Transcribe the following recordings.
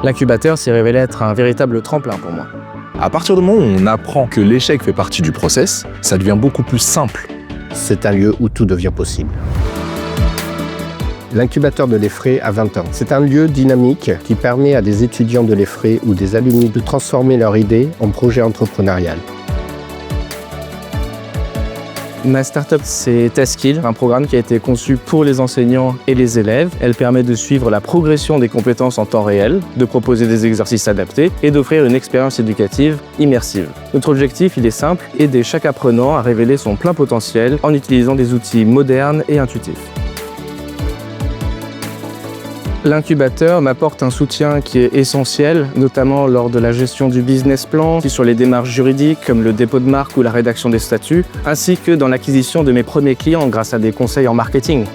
L'incubateur s'est révélé être un véritable tremplin pour moi. À partir du moment où on apprend que l'échec fait partie du process, ça devient beaucoup plus simple. C'est un lieu où tout devient possible. L'incubateur de l'Effray a 20 ans. C'est un lieu dynamique qui permet à des étudiants de l'Effray ou des alumni de transformer leur idée en projet entrepreneurial. Ma startup, c'est Taskill, un programme qui a été conçu pour les enseignants et les élèves. Elle permet de suivre la progression des compétences en temps réel, de proposer des exercices adaptés et d'offrir une expérience éducative immersive. Notre objectif, il est simple, aider chaque apprenant à révéler son plein potentiel en utilisant des outils modernes et intuitifs. L'incubateur m'apporte un soutien qui est essentiel, notamment lors de la gestion du business plan, sur les démarches juridiques comme le dépôt de marque ou la rédaction des statuts, ainsi que dans l'acquisition de mes premiers clients grâce à des conseils en marketing.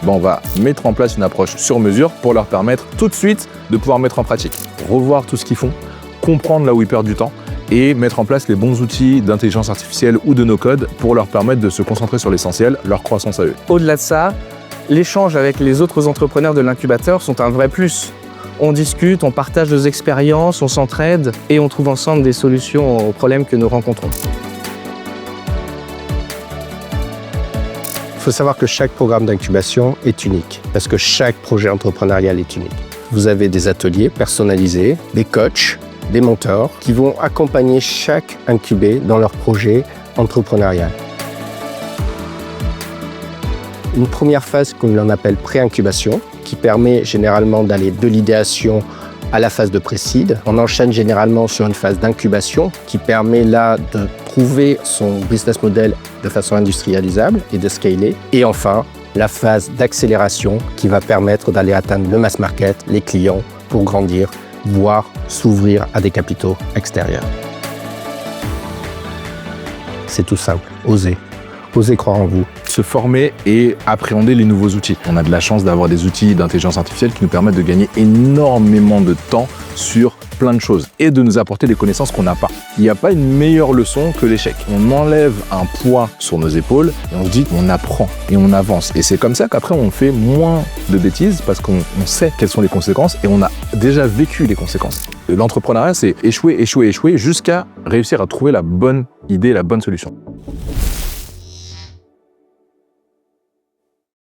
On va mettre en place une approche sur mesure pour leur permettre tout de suite de pouvoir mettre en pratique. Revoir tout ce qu'ils font, comprendre là où ils perdent du temps et mettre en place les bons outils d'intelligence artificielle ou de no-code pour leur permettre de se concentrer sur l'essentiel, leur croissance à eux. Au-delà de ça, l'échange avec les autres entrepreneurs de l'incubateur sont un vrai plus. On discute, on partage nos expériences, on s'entraide et on trouve ensemble des solutions aux problèmes que nous rencontrons. Il faut savoir que chaque programme d'incubation est unique, parce que chaque projet entrepreneurial est unique. Vous avez des ateliers personnalisés, des coachs, des mentors qui vont accompagner chaque incubé dans leur projet entrepreneurial. Une première phase qu'on appelle pré-incubation, qui permet généralement d'aller de l'idéation à la phase de pré-seed. On enchaîne généralement sur une phase d'incubation qui permet là de trouver son business model de façon industrialisable et de scaler. Et enfin, la phase d'accélération qui va permettre d'aller atteindre le mass market, les clients, pour grandir, voire s'ouvrir à des capitaux extérieurs. C'est tout simple, osez. Osez croire en vous. Se former et appréhender les nouveaux outils. On a de la chance d'avoir des outils d'intelligence artificielle qui nous permettent de gagner énormément de temps sur plein de choses et de nous apporter des connaissances qu'on n'a pas. Il n'y a pas une meilleure leçon que l'échec. On enlève un poids sur nos épaules et on se dit on apprend et on avance. Et c'est comme ça qu'après on fait moins de bêtises parce qu'on sait quelles sont les conséquences et on a déjà vécu les conséquences. L'entrepreneuriat, c'est échouer, échouer, échouer jusqu'à réussir à trouver la bonne idée, la bonne solution.